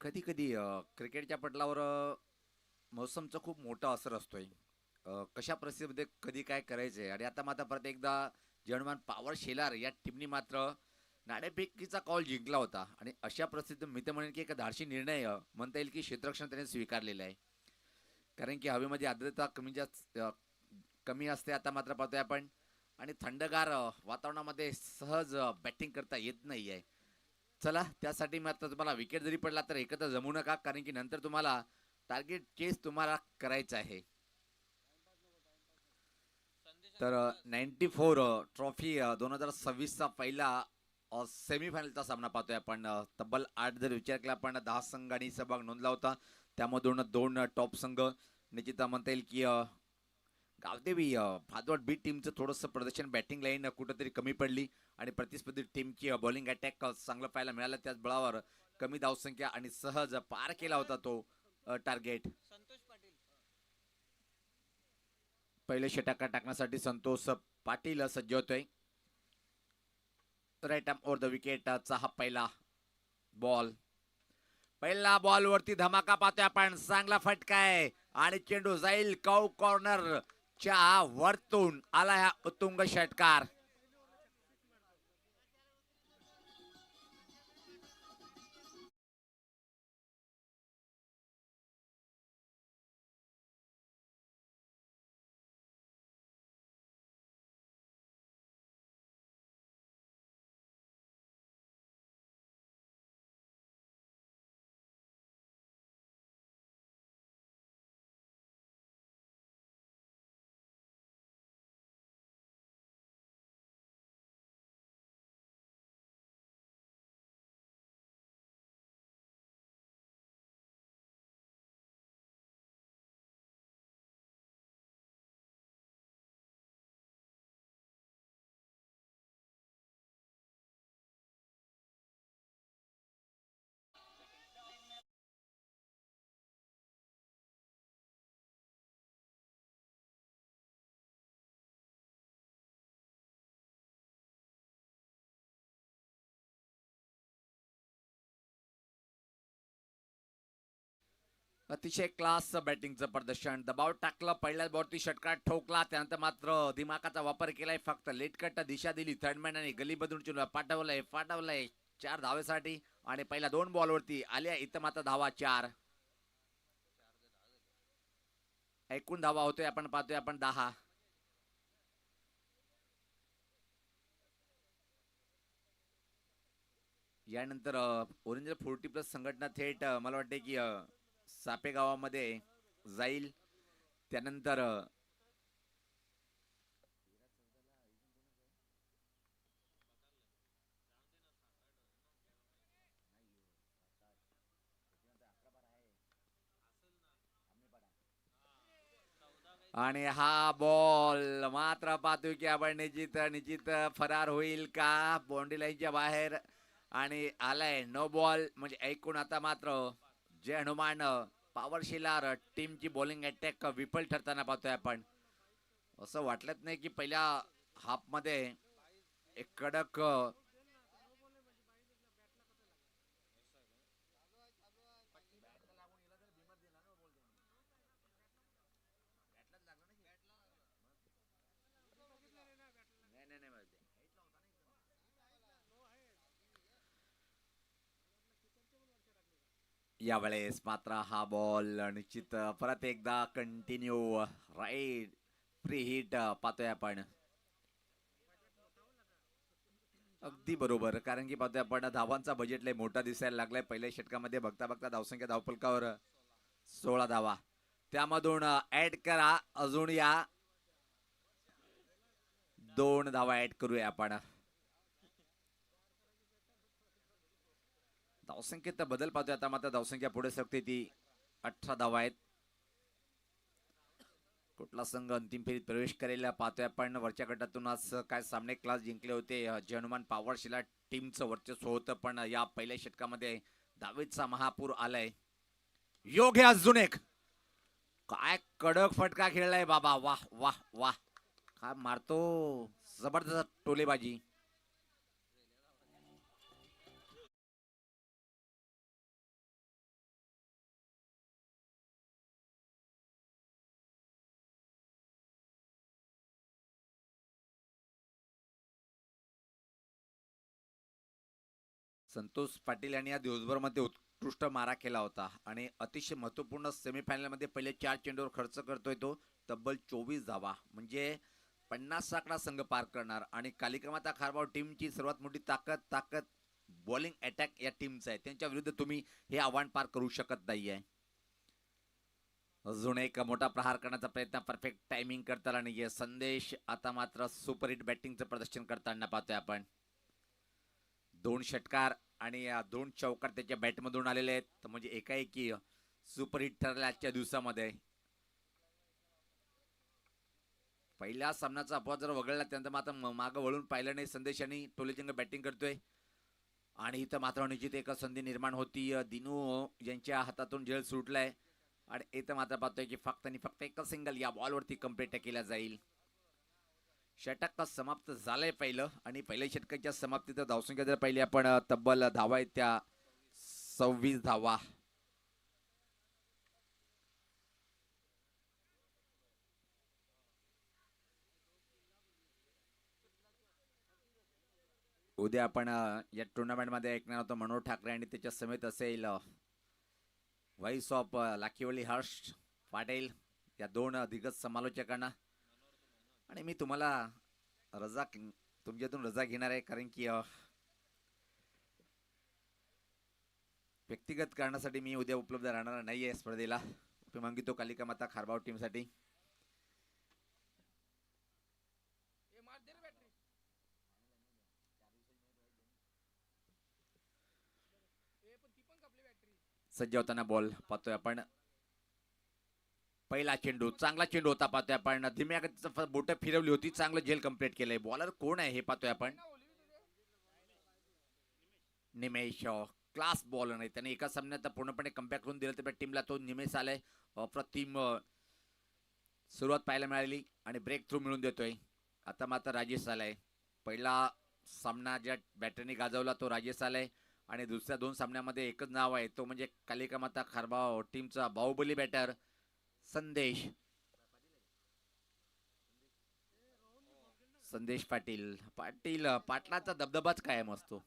कधी कधी क्रिकेटच्या पटलावर मौसमचा खूप मोठा असर असतोय. कशा परिस्थितीमध्ये कधी काय करायचंय आणि आता मात्र परत एकदा जर्मन पॉवर शेलार या टीमनी मात्र नाणेफेकीचा कॉल जिंकला होता आणि अशा परिस्थितीत मी तर म्हणेन की एक धाडसी निर्णय म्हणता येईल की क्षेत्ररक्षण त्याने स्वीकारलेलं आहे. कारण की हवेमध्ये आर्द्रता कमी जास्त कमी असते आता मात्र पाहतोय आपण. आणि थंडगार वातावरणामध्ये सहज बॅटिंग करता येत नाही आहे. चला त्यासाठी मात्र तुम्हाला विकेट जरी पडला तर एकत्र जमू नका, कारण की नंतर तुम्हाला टार्गेट चेस तुम्हाला करायचं आहे. तर 94 ट्रॉफी 2026चा पहिला सेमीफायनलचा सामना पाहतोय आपण. तब्बल 8 जर विचार केला आपण 10 संघांनी सहभाग नोंदला होता. त्यामधून 2 टॉप संघ निश्चित म्हणता येईल की गावदेवी भादवड बी टीमचं थोडंसं प्रदर्शन बॅटिंग लाईन कुठंतरी कमी पडली आणि प्रतिस्पर्धी टीमची बॉलिंग अटॅक चांगलं पाहायला मिळालं. त्याच बळावर कमी धावसंख्या आणि सहज पार केला होता तो टार्गेट. पहिले षटकार टाकण्यासाठी संतोष पाटील सज्ज होतोय. राईट आर्म ओव्हर द विकेटचा हा पहिला बॉल. पहिला बॉल वरती धमाका पाहतोय आपण. चांगला फटका आहे आणि चेंडू जाईल कौ कॉर्नर च्या वरतून आला हा उत्तुंग षटकार. अतिशय क्लास बॅटिंगचं प्रदर्शन. दबाव टाकलं, पहिल्याच बॉलती षटकार ठोकला, त्यानंतर मात्र दिमागाचा वापर केलाय. फक्त लेटकट दिशा दिली थर्डमॅन आणि गलीमधून पाठवलंय 4 धावेसाठी. आणि पहिल्या 2 बॉलवरती आल्या इथं मात्र धावा 4. एकूण धावा होतोय आपण पाहतोय आपण 10. यानंतर ओरिजिनल 40+ संघटना थेट मला वाटते की सापे गावामध्ये जाईल. त्यानंतर आणि हा बॉल मात्र पाहतोय की आपण निश्चित निश्चित फरार होईल का बाउंड्री लाईनच्या बाहेर. आणि आलाय नो बॉल. म्हणजे ऐकून आता मात्र जय हनुमान पॉवर शेलार टीमची बॉलिंग अटॅक विफल ठरताना पाहतोय आपण. असं वाटलंच नाही की पहिल्या हाफमध्ये एक कडक यावेळेस मात्र हा बॉल निश्चित परत एकदा कंटिन्यू राईट फ्री हिट पाहतोय आपण. अगदी बरोबर, कारण की पाहतोय आपण धावांचा बजेट लय मोठा दिसायला लागलाय. पहिल्या षटकामध्ये बघता बघता धावसंख्या धावफलकावर 16 धावा. त्यामधून ऍड करा अजून या 2 धावा ऍड करूया आपण. धावसंख्येत बदल पाहतोय आता मात्र धावसंख्या पुढे सरकते ती 18 धावा आहेत. कुठला संघ अंतिम फेरीत प्रवेश करेल पाहतोय आपण. वरच्या गटातून आज काय सामने क्लास जिंकले होते. जनुमान पॉवर शिला टीमचं वर्चस्व होतं, पण या पहिल्या षटकामध्ये दावेदचा महापूर आलाय. योग आहे अजून एक. काय कडक फटका खेळलाय बाबा. वाह वाह वाह. काय मारतो जबरदस्त टोलेबाजी. संतोष पाटील यांनी या दिवसभरामध्ये उत्कृष्ट मारा केला होता आणि अतिशय महत्त्वपूर्ण सेमीफायनलमध्ये पहिले 4 चेंडूवर खर्च करतोय तो तब्बल 24 धावा, म्हणजे 50 आकडा संघ पार करणार. आणि कालिकामाता खारबाव टीमची सर्वात मोठी ताकद बॉलिंग अटॅक या टीमचा आहे. त्यांच्या विरुद्ध तुम्ही हे आव्हान पार करू शकत नाहीये. अजून एक मोठा प्रहार करण्याचा प्रयत्न, परफेक्ट टायमिंग करताना नाहीये संदेश. आता मात्र सुपरहिट बॅटिंगचं प्रदर्शन करताना पाहतोय आपण. 2 षटकार आणि 2 चौकार त्याच्या बॅटमधून आलेले आहेत, म्हणजे एकाएकी सुपरहिट ठरला आजच्या दिवसामध्ये. पहिल्या सामन्याचा अपवाद जर वगळला त्यानंतर मात्र मागं वळून पाहिलं नाही संदेश आणि टोलेचंग बॅटिंग करतोय. आणि इथं मात्र निश्चित एक संधी निर्माण होती. दिनू यांच्या हातातून झेल सुटलाय आणि इथं मात्र पाहतोय की फक्त आणि फक्त एकच सिंगल या बॉलवरती कंप्लीट केला जाईल. षटक समाप्त झालंय पहिलं आणि पहिल्या षटकाच्या समाप्तीत धावसंख्या जर पहिली आपण तब्बल धावा आहेत त्या 26 धावा. उद्या आपण या टुर्नामेंटमध्ये ऐकणार होतो मनोहर ठाकरे आणि त्याच्या समेत असेल व्हाईस ऑफ लाखीवली हर्ष पाटील या 2 दिग्गज समालोचकांना. आणि मी तुम्हाला तुमच्यातून रजा घेणार आहे, कारण की व्यक्तिगत कारणासाठी मी उद्या उपलब्ध राहणार नाही आहे स्पर्धेला. मी मागितो कालिका माता खारबाव टीमसाठी. सज्ज होताना बॉल पाहतोय आपण. पहिला चेंडू, चांगला चेंडू होता पाहतोय आपण. धीम्या बोट फिरवली होती, चांगलं झेल कंप्लीट केलंय. बॉलर कोण आहे हे पाहतोय आपण. निमेश क्लास बॉलर नाही, त्याने एका सामन्यात पूर्णपणे कमबॅक करून दिलं त्या टीमला. तो निमेश आलाय, अप्रतिम सुरुवात पाहायला मिळाली आणि ब्रेक थ्रू मिळून देतोय. आता मात्र राजेश आलाय. पहिला सामना ज्या बॅटरने गाजवला तो राजेश आलाय आणि दुसऱ्या 2 सामन्यामध्ये एकच नाव आहे, तो म्हणजे कालिका माता खारबाव टीमचा बाहुबली बॅटर संदेश पाटील. पाटलाचा दबदबाच कायम असतो.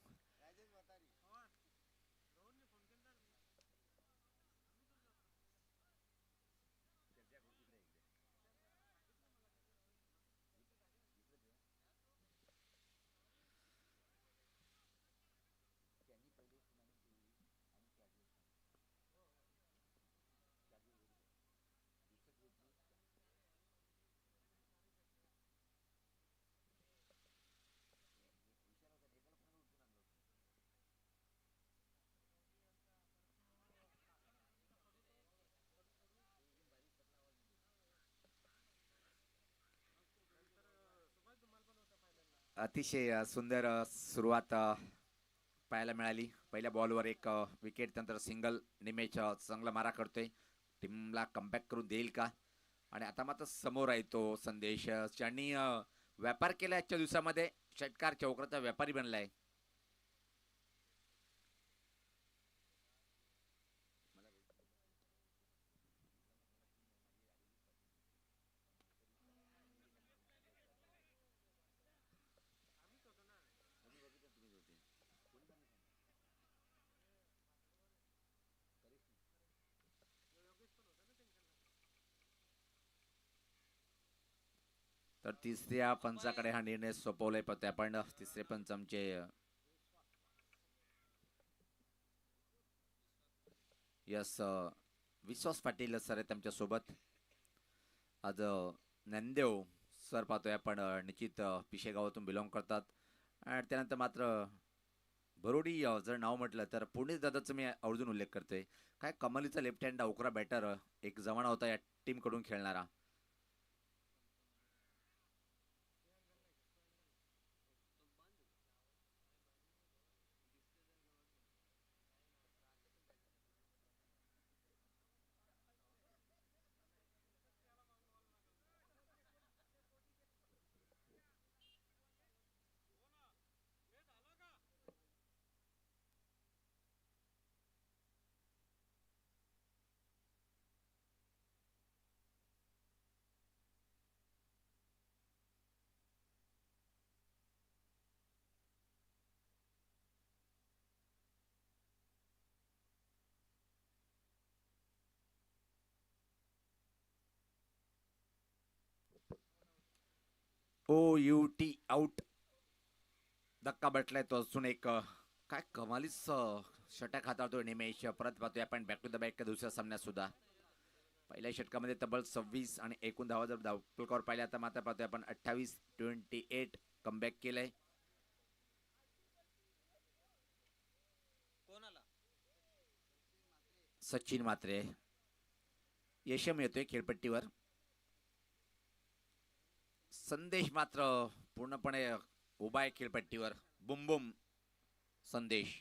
अतिशय सुंदर सुरुवात पाहायला मिळाली. पहिल्या बॉलवर एक विकेट, त्यानंतर सिंगल. निमेश चांगला मारा करतोय, टीमला कमबॅक करून देईल का. आणि आता मात्र समोर आहे तो संदेश, ज्यांनी व्यापार केला आजच्या दिवसामध्ये. षटकार चौकाचा व्यापारी बनलाय. तर तिसऱ्या पंचाकडे हा निर्णय सोपवलाय पत्ते आपण. तिसरे पंच आमचे यस विश्वास पाटील सर आहेत आमच्या सोबत. आज नंदेव सर पाहतोय आपण, निश्चित पिशे गावातून बिलॉंग करतात. आणि त्यानंतर मात्र बरोडी जर नाव म्हटलं तर पुणे दादाचं मी आवर्जून उल्लेख करतोय. काय कमालीचा लेफ्ट हँड डावखरा बॅटर, एक जमाना होता या टीमकडून खेळणारा. OUT out. धक्का बसलाय तो अजून एक काय कमालीच षटक हाताळतोय निमेश. परत पाहतोय आपण बॅक टू द बॅक दुसऱ्या सामन्यात सुद्धा पहिल्या षटकामध्ये तब्बल 26 आणि एकूण धावा जर धावपलकावर पाहिल्या आता मात्र पाहतोय आपण 28-28 कमबॅक केलंय. सचिन मात्रे यश मिळतोय खेळपट्टीवर. संदेश मात्र पूर्णपणे उभा आहे खेळपट्टीवर. बुम बुम संदेश.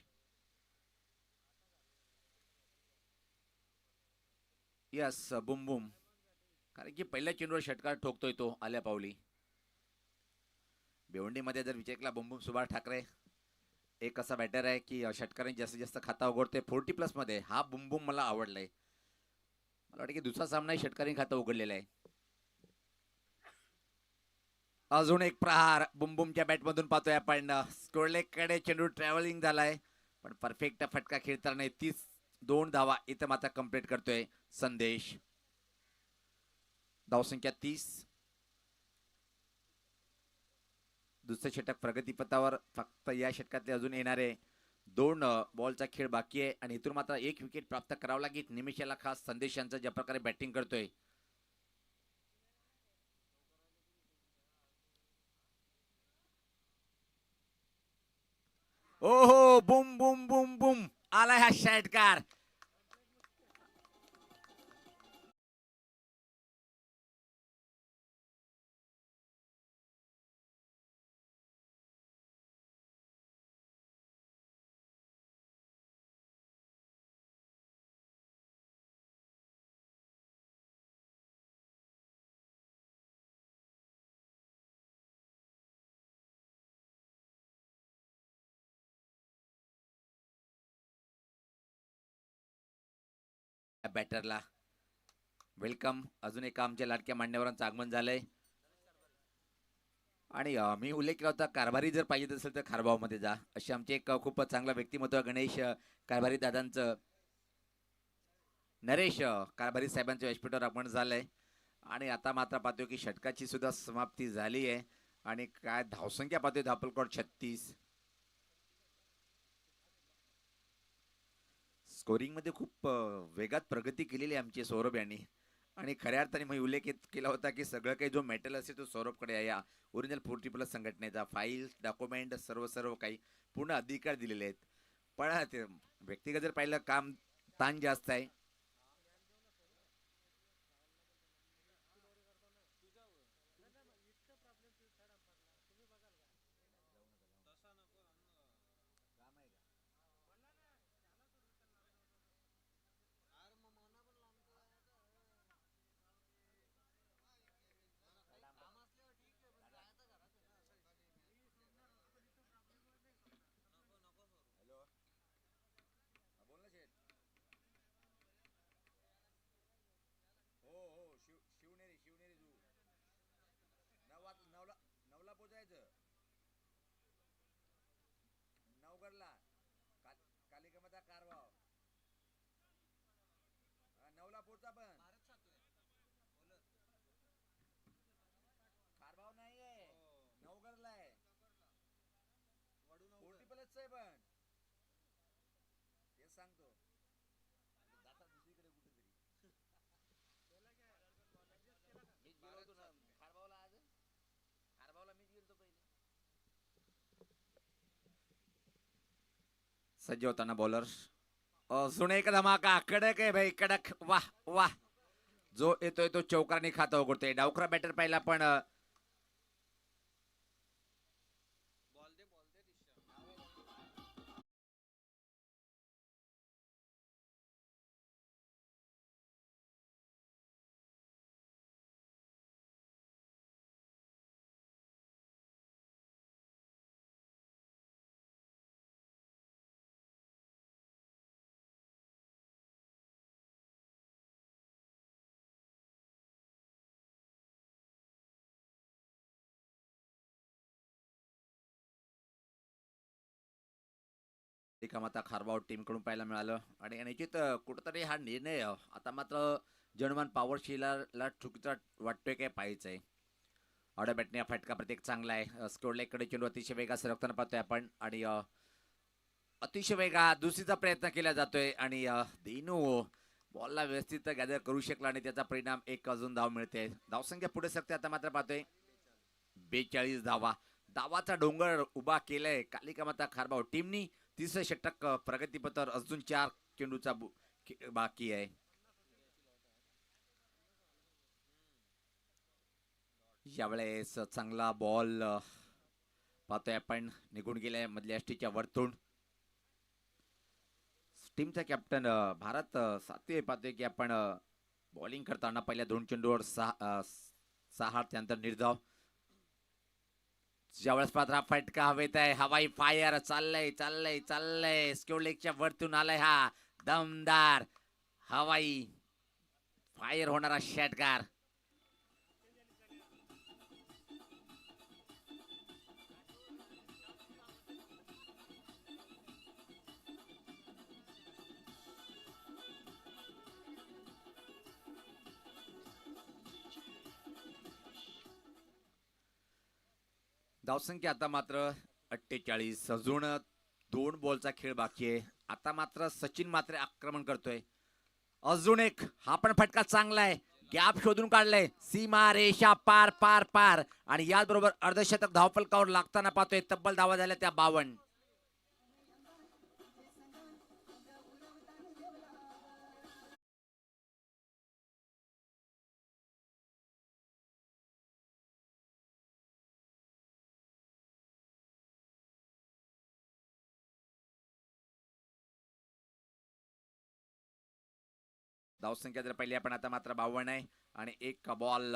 यस बुम बुम. कारण की पहिल्या चेंडूवर षटकार ठोकतोय तो आल्या पावली. भिवंडीमध्ये जर विचार केला बुम बुम सुभाष ठाकरे एक असा बॅटर आहे की षटकारांनी जास्तीत जास्त खाता उघडतोय 40+ मध्ये. हा बुम बुम मला आवडलाय. मला वाटतं की दुसरा सामना षटकारांनी खाता उघडलेला आहे. अजून एक प्रहार बुमबुमच्या बॅटमधून पाहतोय आपण. स्कोरलेकडे चेंडू ट्रॅव्हलिंग झालाय पण परफेक्ट फटका खेळताना 32 धावा इथं मात्र कंप्लीट करतोय संदेश. धावसंख्या 30. दुसरे षटक प्रगतीपथावर. फक्त या षटकातले अजून येणारे 2 बॉलचा खेळ बाकी आहे आणि इथून मात्र 1 विकेट प्राप्त करावं लागेल निमिषाला. खास संदेश यांचा ज्या प्रकारे बॅटिंग करतोय. ओहो बुम बुम बुम बुम आलाय हा षटकार. बॅटरला वेलकम. अजून एका आमच्या लाडक्या मान्यवरांचं आगमन झालंय. आणि मी उल्लेख केला होता कारभारी जर पाहिजे असेल तर खारबावमध्ये जा. असे आमचे एक खूप चांगला व्यक्तिमत्व गणेश कारभारी दादांचं नरेश कारभारी साहेबांच्या व्यासपीठावर आगमन झालंय. आणि आता मात्र पाहतोय की षटकाची सुद्धा समाप्ती झाली आहे. आणि काय धावसंख्या पाहतोय धापलकोट 36. स्कोरिंगमध्ये खूप वेगात प्रगती केलेली आहे आमची सौरभ यांनी. आणि खऱ्या अर्थाने मी उल्लेख केला होता की सगळं काही जो मेटल असेल तो सौरभकडे आहे. या ओरिजिनल 40+ संघटनेचा फाईल डॉक्युमेंट सर्व सर्व काही पूर्ण अधिकार दिलेले आहेत. पण ते व्यक्तिगत जर पाहिलं काम ताण जास्त आहे. हो हो शिवनेरी शिवनेरी नवला पोचायचं नवगडला कालिकामाता कारवाव नवला पोचा पण कारभाव नाहीये नवगडला आहे. 40+ आहे पण तेच सांगतो. जाता दुसरीकडे कुठेतरी. मीच गेलो होतो ना खारबावला. आज खारबावला मीच गेलो पहिले. सज्ज होताना बॉलर अजून एक धमाका. कडक आहे भाई कडक. वाह वाह. जो येतोय तो चौकारांनी खाता उघडतोय. डावखरा बॅटर पाहिला पण आता खारबाव टीमकडून पाहायला मिळालं. आणि निश्चित कुठंतरी हा निर्णय आता मात्र जनमान पॉवर शिलाला चुकीचा वाटतोय काय पाहायचं आहे. ऑर्डर बॅटने फटका प्रत्येक चांगला आहे. स्कोरला कडे चेंडू अतिशय वेगात सरकताना पाहतोय आपण आणि अतिशय वेगात दुसरीचा प्रयत्न केला जातोय आणि दिनू बॉलला व्यवस्थित गॅदर करू शकला आणि त्याचा परिणाम एक अजून धाव मिळते. धावसंख्या पुढे सरकते आता मात्र पाहतोय 42 धावा. धावाचा डोंगर उभा केलाय कालिका माता खारबाव टीमनी. तिसरं षटक प्रगतीपथावर अजून 4 चेंडूचा बाकी आहे. यावेळेस चांगला बॉल पाहतोय आपण निघून गेलाय मधल्या अष्टीच्या वरतून. टीमचा कॅप्टन भारत सातवे पाहतोय की आपण बॉलिंग करताना पहिल्या 2 चेंडूवर 6 त्यानंतर निर्धाव. ज्यावेळेस पात्र फटका हवेत आहे हवाई फायर चाललंय चाललंय चाललंय स्क्वेअर लेगच्या वरतून आलाय हा दमदार हवाई फायर होणारा षटकार. धावसंख्या आता मात्र 48. अजून 2 बॉलचा खेळ बाकी आहे. आता मात्र सचिन मात्र आक्रमण करतोय. अजून एक हा पण फटका चांगला आहे. गॅप शोधून काढलाय सीमा रेषा पार पार पार आणि याचबरोबर अर्धशतक धावफलकावर लागताना पाहतोय. तब्बल धावा झाल्या त्या 52. धावसंख्या जर पहिली आपण आता मात्र 52 आहे आणि एक बॉल.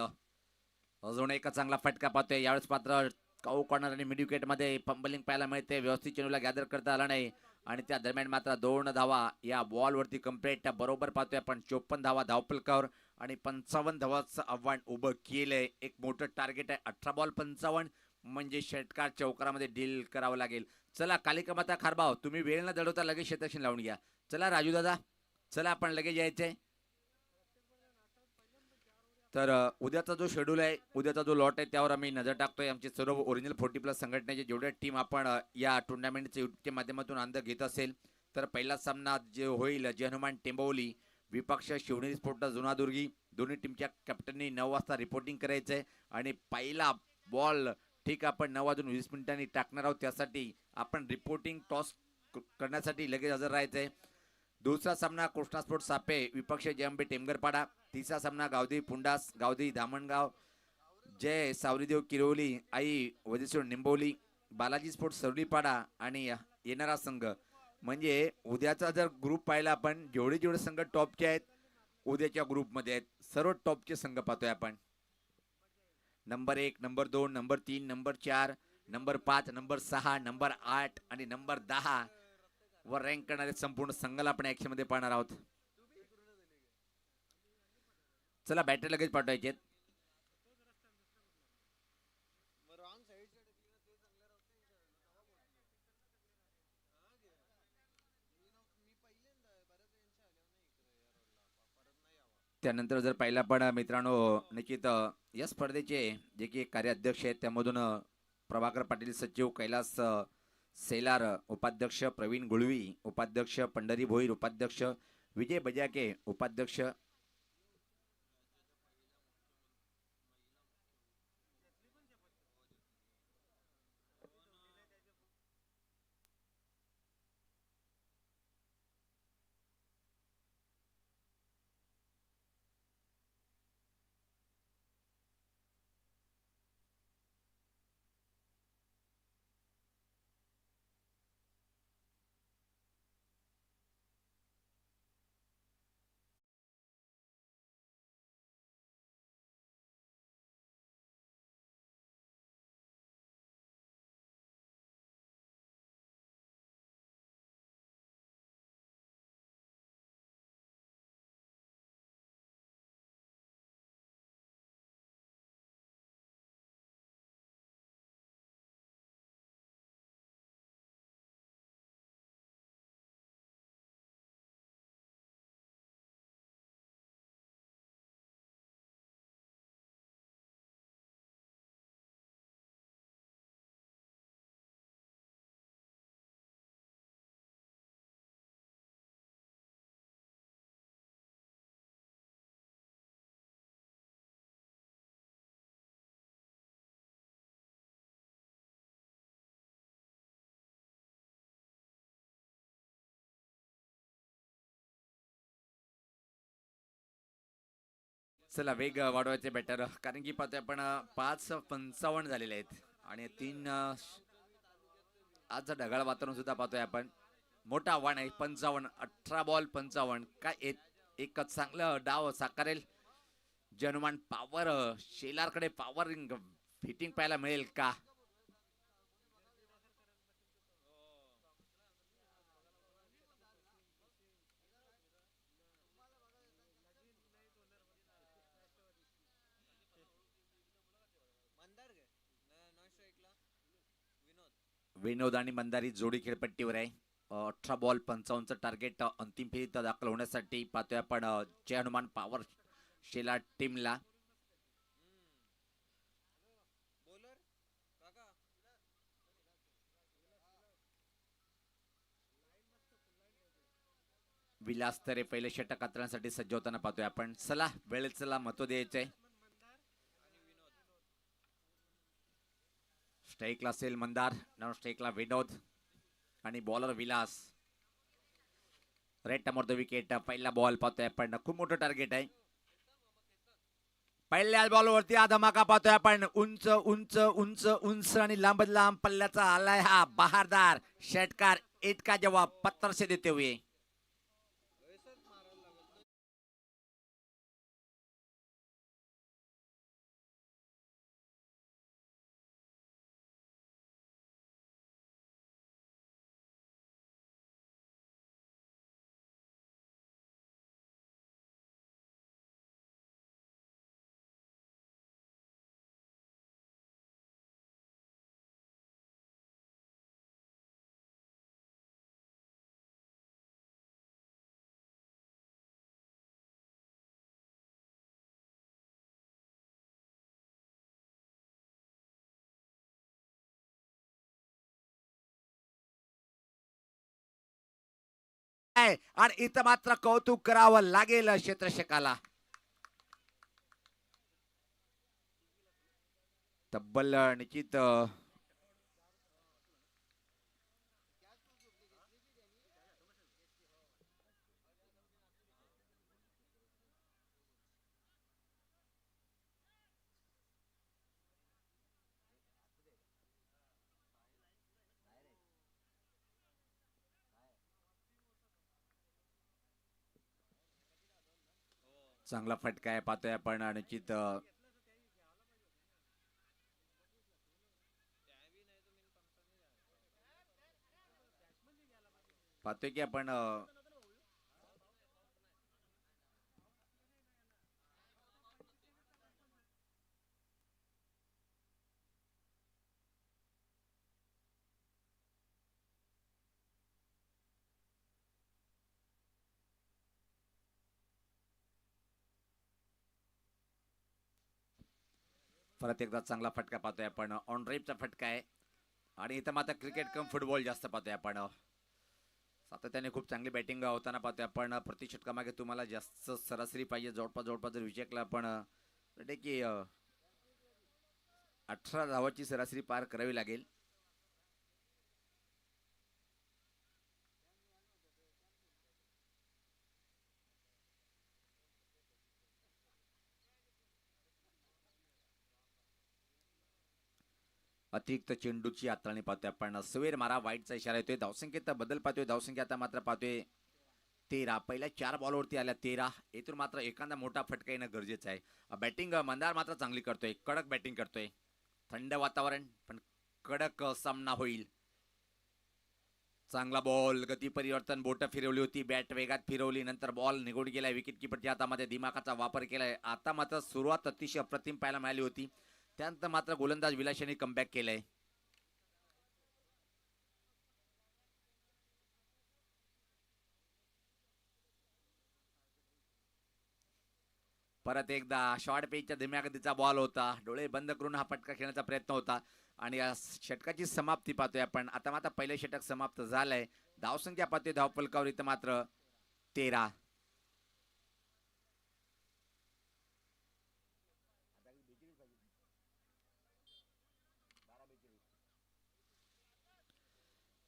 अजून एक चांगला फटका पाहतोय. यावेळेस मात्र काऊ कॉर्नर आणि मिड विकेट मध्ये फंबलिंग पाहायला मिळते. व्यवस्थित चेंडूला गॅदर करता आला नाही आणि त्या दरम्यान मात्र 2 धावा या बॉल वरती कंप्लीट. बरोबर पाहतोय आपण 54 धावा धावफलकावर आणि 55 धावाचं आव्हान उभं केलंय. एक मोठं टार्गेट आहे. 18 बॉल 55 म्हणजे षटकार चौकारामध्ये डील करावं लागेल. चला कालिका माता खारबाव तुम्ही वेळ न दडवता लगेच शेतक्षण लावून घ्या. चला राजू दादा चला आपण लगेच यायचंय. तर उद्याचा जो शेड्यूल आहे उद्याचा जो लॉट आहे त्यावर आम्ही नजर टाकतोय. आमचे सर्व ओरिजिनल 40+ संघटनेचे जेवढ्या टीम आपण या टुर्नामेंटच्या युट्यूबच्या माध्यमातून अंदाज घेत असेल तर पहिला सामना जे होईल जय हनुमान टेंबवली विपक्ष शिवनेरी स्पोर्ट जुनादुर्गी. दोन्ही टीमच्या कॅप्टननी 9 वाजता रिपोर्टिंग करायचंय आणि पहिला बॉल ठीक आपण 9:20 टाकणार आहोत. त्यासाठी आपण रिपोर्टिंग टॉस करण्यासाठी लगेच हजर राहायचंय. दुसरा सामना कृष्णा स्पोर्ट सापे विपक्ष जयंबे टेमगरपाडा. तिसरा सामना गावदी पुंडास गावदी धामणगाव जय सावरीदेव किरोली आई वजेश्वर निंबोली बालाजी स्पोर्ट सरडीपाडा आणि येणारा संघ म्हणजे उद्याचा जर ग्रुप पाहिला आपण जेवढे संघ टॉपचे आहेत उद्याच्या ग्रुपमध्ये आहेत सर्व टॉपचे संघ पाहतोय आपण. Number 1 number 2 number 3 number 4 number 5 number 6 number 8 आणि नंबर 10 वर रँक करणारे संपूर्ण संघाला आपण ऍक्शन मध्ये पाहणार आहोत. चला बॅटर लगेच पाठवायचे. त्यानंतर जर पाहिला पण मित्रांनो निश्चित या स्पर्धेचे जे की कार्याध्यक्ष आहेत त्यामधून प्रभाकर पाटील सचिव कैलास सेलार उपाध्यक्ष प्रवीण गुळवी उपाध्यक्ष पंढरी भोईर उपाध्यक्ष विजय बजाके उपाध्यक्ष चला वेग वाढवायचे बेटर, कारण की पाहतोय आपण 5:55 झालेले आहेत आणि आज ढगाळ वातावरण सुद्धा पाहतोय आपण. मोठं आव्हान आहे 55, 18 बॉल 55. काय एक चांगलं डाव साकारेल जनुमान पॉवर, शेलारकडे पॉवर फिटिंग पाहायला मिळेल का? विनोद आणि मंदारी जोडी खेळपट्टीवर आहे. 18 बॉल 55चं टार्गेट अंतिम फेरीत दाखल होण्यासाठी पाहतोय आपण जय हनुमान पॉवर शेला टीमला. विलास तरे पहिले षटक हाताळण्यासाठी सज्ज होताना पाहतोय आपण. चला वेळेला महत्व द्यायचंय. स्ट्राईकला असेल मंदार, नॉन स्ट्राईकला विनोद आणि bowler Vilas. Right arm over the wicket. पहिला बॉल पाहतोय आपण, खूप मोठं टार्गेट आहे. पहिल्या बॉलवरती हा धमाका पाहतोय आपण. उंच उंच उंच उंच आणि लांब लांब पल्ल्याचा आलाय हा बहारदार षटकार. इतका जवाब पत्थर से देते हुए. आणि इथं मात्र कौतुक करावं लागेल क्षेत्ररक्षकाला. तब्बल निश्चित चांगला फटका आहे पाहतोय आपण. निश्चित पाहतोय की आपण परत एकदा चांगला फटका पाहतोय आपण. ऑन ड्राईव्हचा फटका आहे आणि इथं मात्र क्रिकेट कम फुटबॉल जास्त पाहतोय आपण. सातत्याने खूप चांगली बॅटिंग होताना पाहतोय आपण. प्रति षटकामागे तुम्हाला जास्त सरासरी पाहिजे. जवळपास जवळपास जर विचारला आपण की 18 धावाची सरासरी पार करावी लागेल. अतिरिक्त चेंडूची हाताळणी पाहतोय आपण. सवेर मारा वाईटचा इशारा येतोय. धावसंख्येत बदल पाहतोय. धावसंख्या आता मात्र पाहतोय 13. पहिल्या 4 बॉलवरती आल्या 13. येथून मात्र एखादा मोठा फटका येणं गरजेचं आहे. बॅटिंग मंदार मात्र चांगली करतोय. कडक बॅटिंग करतोय. थंड वातावरण पण कडक सामना होईल. चांगला बॉल, गती परिवर्तन, बोट फिरवली होती, बॅट वेगात फिरवली, नंतर बॉल निघून गेलाय. विकेट किपरच्या हातामध्ये दिमागाचा वापर केलाय. आता मात्र सुरुवात अतिशय अप्रतिम पाहायला मिळाली होती. त्यानंतर मात्र गोलंदाज विलाशाने कमबॅक केलंय. परत एकदा शॉर्ट पेचच्या धीम्या गतीचा बॉल होता. डोळे बंद करून हा फटका खेळण्याचा प्रयत्न होता आणि या षटकाची समाप्ती पाहतोय आपण. आता मात्र पहिलं षटक समाप्त झालंय. धावसंख्या पाहतोय धावफलकावर इथं मात्र 13.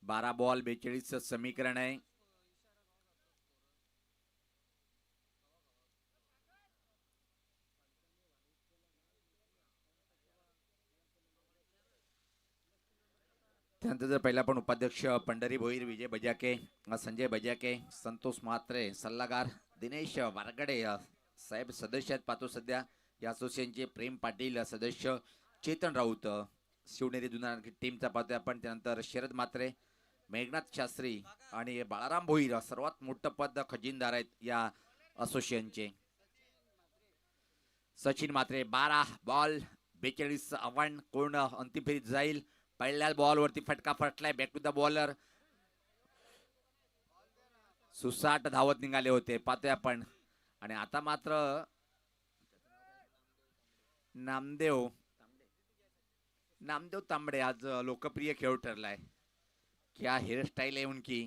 12 बॉल 42 समीकरण आहे. त्यानंतर जर पहिला पण उपाध्यक्ष पंढरी भोईर, विजय बजाके, संजय बजाके, संतोष म्हात्रे, सल्लागार दिनेश वारगडे साहेब सदस्य आहेत पाहतो सध्या या असोसिएशनचे, प्रेम पाटील सदस्य, चेतन राऊत शिवनेरी जुना टीमचा पाहतोय आपण, त्यानंतर शरद म्हात्रे, मेघनाथ शास्त्री आणि बाळाराम भोईर सर्वात मोठं पद खजिनदार आहेत या असोसिएशनचे. सचिन म्हात्रे 12 बॉल 42 आव्हान, कोण अंतिम फेरीत जाईल. पहिल्या बॉलवरती फटका फटलाय, बॅक टू द बॉलर. सुसाट धावत निघाले होते पाहतोय आपण. आणि आता मात्र नामदेव तांबडे आज लोकप्रिय खेळ ठरलाय. क्या हेयर स्टाइल है उनकी,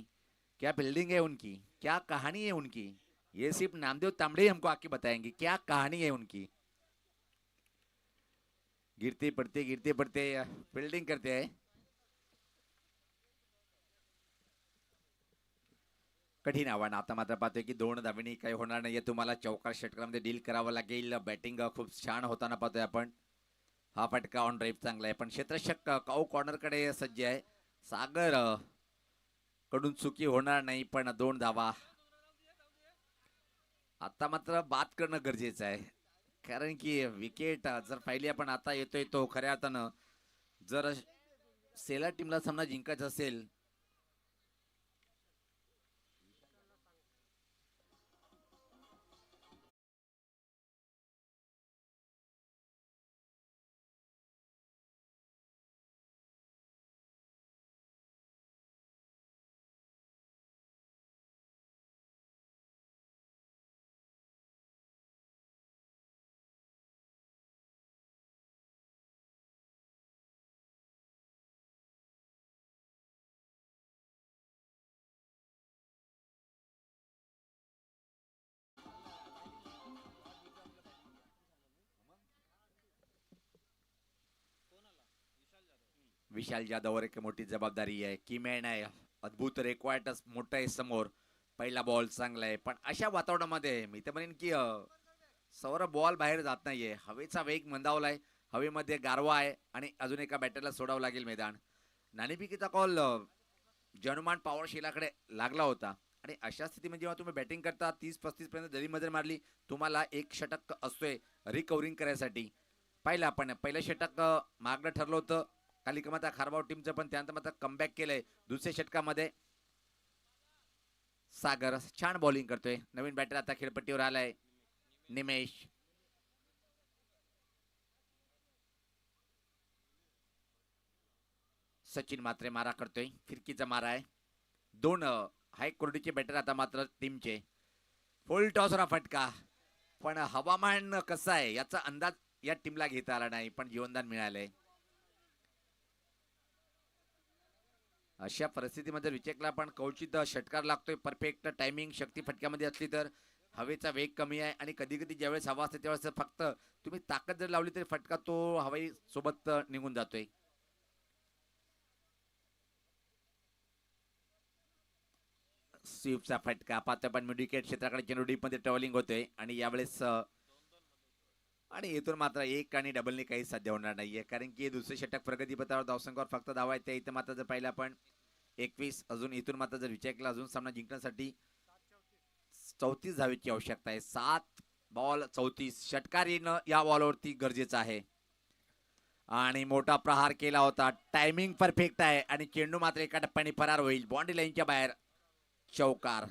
क्या फील्डिंग है उनकी, क्या कहानी है उनकी, ये सिर्फ नामदेव तांबड़े ही हमको आके बताएंगे क्या कहानी है उनकी. गिरते पड़ते फील्डिंग करते हैं. कठीण आव्हान. आता मात्र पाहतोय की 2 धावेनी काही होणार नाहीये, तुम्हाला चौकार षटकामध्ये डील करावं लागेल. बॅटिंग खूप छान होताना पाहतोय आपण. हा फटका ऑन ड्राईव्ह चांगला आहे, पण क्षेत्ररक्षक काऊ कॉर्नर कडे सज्ज आहे. सागर कडून चुकी होणार नाही, पण 2 धावा. आता मात्र बाद करणं गरजेचं आहे, कारण की विकेट जर पाहिली आपण आता येतोय तो खऱ्या अर्थानं जर सेला टीमला सामना जिंकायचा असेल विशाल जाधववर एक मोठी जबाबदारी आहे. कीमॅन आहे, अद्भुत रेकॉर्डच मोठं आहे समोर. पहिला बॉल चांगला आहे, पण अशा वातावरणामध्ये मी तर म्हणेन की सौरभ बॉल बाहेर जात नाहीये. हवेचा वेग मंदावलाय, हवेमध्ये गारवा आहे आणि अजून एका बॅटरला सोडावं लागेल मैदान. नाणेफेकीचा कॉल जनुमान पॉवर शेलाकडे लागला होता आणि अशा स्थितीमध्ये जेव्हा तुम्ही बॅटिंग करता 30-35 पर्यंत जरी मजर मारली, तुम्हाला एक षटक असतोय रिकव्हरिंग करायसाठी. पाहिलं आपण पहिलं षटक मागणं ठरलं होतं खाली कमाता खारबाव टीमचं, पण त्यानंतर मात्र कमबॅक केलंय दुसऱ्या षटकामध्ये. सागर छान बॉलिंग करतोय. नवीन बॅटर आता खेळपट्टीवर आलाय निमेश. सचिन मात्रे मारा करतोय, फिरकीचा मारा आहे. 2 हाय कोर्डीचे बॅटर आता मात्र टीमचे. फुल टॉसरा फटका, पण हवामान कसं आहे याचा अंदाज या टीमला घेता आला नाही, पण जीवनदान मिळालंय. अशा परिस्थितीमध्ये विकेटला पण कवचित षटकार लागतोय. परफेक्ट टायमिंग शक्ती फटक्यामध्ये असली तर. हवेचा वेग कमी आहे आणि कधी कधी ज्यावेळेस हवा असते त्यावेळेस फक्त तुम्ही ताकद जर लावली तरी फटका तो हवाई सोबत निघून जातोय. स्वीपचा फटका पाहतोय पण मिड विकेट क्षेत्राकडे चेंडू डीप मध्ये ट्रॅव्हलिंग होतोय आणि यावेळेस आणि इथून मात्र एक आणि डबलने काही साध्य होणार नाहीये, कारण की दुसरे षटक प्रगतीपथावर धावसंख्यावर फक्त धावा आहेत. त्या इथं मात्र जर पाहिलं आपण 21, अजून इथून मात्र जर विचारला अजून सामना जिंकण्यासाठी 34 धावेची आवश्यकता आहे. 7 बॉल 34 षटकार येणं या बॉलवरती गरजेचं आहे. आणि मोठा प्रहार केला होता, टायमिंग परफेक्ट आहे आणि चेंडू मात्र एका टप्प्याने फरार होईल बाउंड्री लाईनच्या बाहेर. चौकार.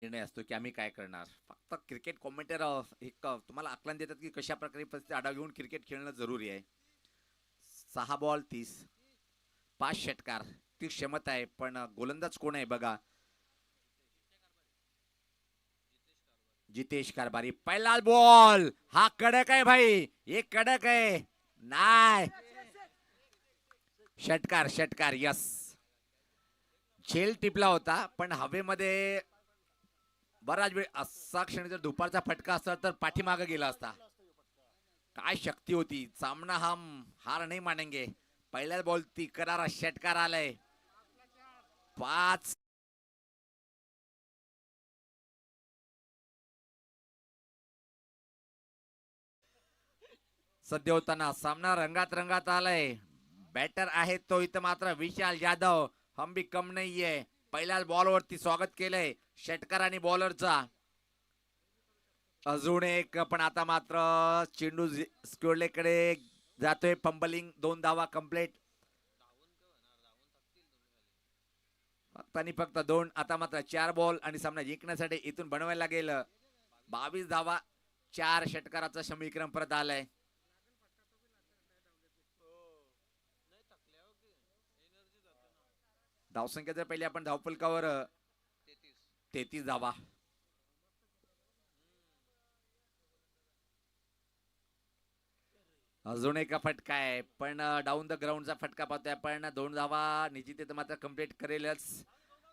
निर्णय असतो की आम्ही काय करणार. फक्त क्रिकेट कॉमेंटेटर एक तुम्हाला आकलन देतात की कशा प्रकारे परिस्थिती आढावा घेऊन क्रिकेट खेळणं जरुरी आहे. 6 बॉल 30 5 षटकार ती क्षमता आहे, पण गोलंदाज कोण आहे बघा. जितेश कारभारी. पहिला बॉल हा कडक आहे भाई, एक कडक आहे. नाही, षटकार षटकार. यस, झेल टिपला होता पण हवेमध्ये बराच वेळ. असा क्षणी जर दुपारचा फटका असता तर पाठीमागे गेला असता. काय शक्ती होती. सामना हम हार नाही मानेंगे. पहिल्या बॉल ती करारा षटकार आलाय. 5. सध्या होताना सामना रंगात रंगात आलाय. बॅटर आहे तो इथं मात्र विशाल यादव. हम भी कम नाहीये. पहिल्याच बॉलवरती स्वागत केलंय षटकार आणि बॉलरचा. अजून एक, पण आता मात्र चेंडू स्क्वेअरलेकडे जातोय. फंबलिंग, 2 धावा कंप्लीट. फक्त 2. आता मात्र 4 बॉल आणि सामना जिंकण्यासाठी इथून बनवायला लागेल 22 धावा. 4 षटकाराचा समीकरण परत आलाय. धावसंख्या जर पहिले आपण धावफलकावर 33 धावा. अजून एक फटका आहे, पण डाऊन द ग्राउंडचा फटका पाहतोय आपण. 2 धावा निश्चित मात्र कंप्लीट करेलच.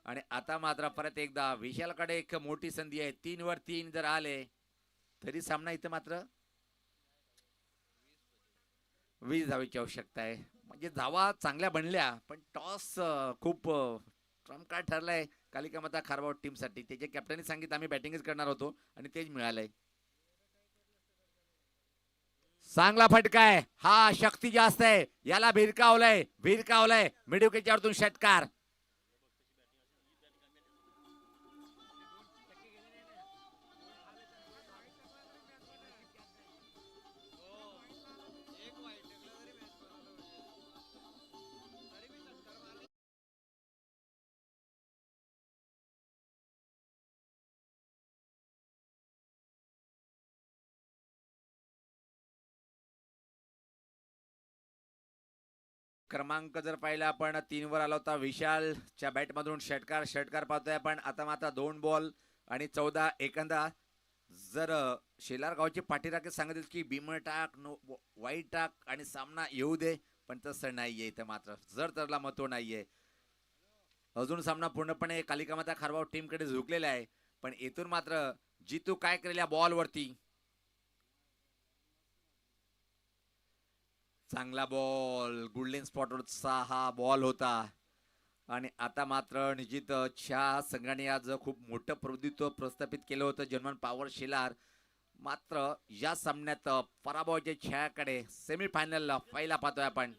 आणि आता मात्र परत एकदा विशालकडे एक मोठी संधी आहे. 3 वर 3 जर आले तरी सामना इथं मात्र 20 धावेची आवश्यकता आहे. म्हणजे धावा चांगल्या बनल्या, पण टॉस खूप ट्रम्प ठरलाय कालिका माता खारबावट टीमसाठी. त्याच्या कॅप्टननी सांगितलं आम्ही बॅटिंगच करणार होतो आणि तेच मिळालंय. चांगला फटका आहे हा. शक्ती जास्त आहे याला. भिरकावलंय भिरकावलंय. मिडविकेटवरतून षटकार. क्रमांक जर पाहिला आपण 3 वर आला होता विशालच्या बॅट मधून षटकार. षटकार पाहतोय आपण. आता मात्र 2 बॉल आणि 14 एकंदा. जर शेलार गावचे पाठीराखे सांगत की भीमळ टाक, वाईट टाक आणि सामना येऊ दे, पण तसं नाहीये इथं मात्र. जर तरला महत्व नाहीये. अजून सामना पूर्णपणे कालिका माता खारबाव टीमकडे झुकलेला आहे, पण इथून मात्र जितू काय करेल या बॉलवरती. चांगला बॉल. गुडलेन स्पॉटवरचा हा बॉल होता. आणि आता मात्र निश्चित संघाने आज खूप मोठं प्रतिनिधित्व प्रस्थापित केलं होतं. जर्मन पॉवर शेलार मात्र या सामन्यात पराभवाच्या छायाकडे सेमीफायनलला पहिला पाहतोय आपण.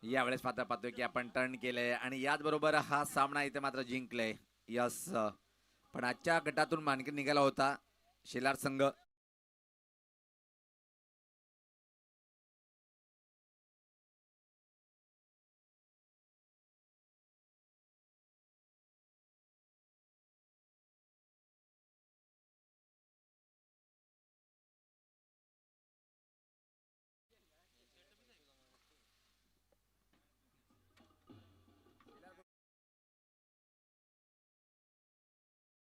यावेळेस मात्र पाहतोय की आपण टर्न केलंय आणि याचबरोबर हा सामना इथे मात्र जिंकलाय. यस, पण आजच्या गटातून मानकरी निघाला होता शेलार संघ.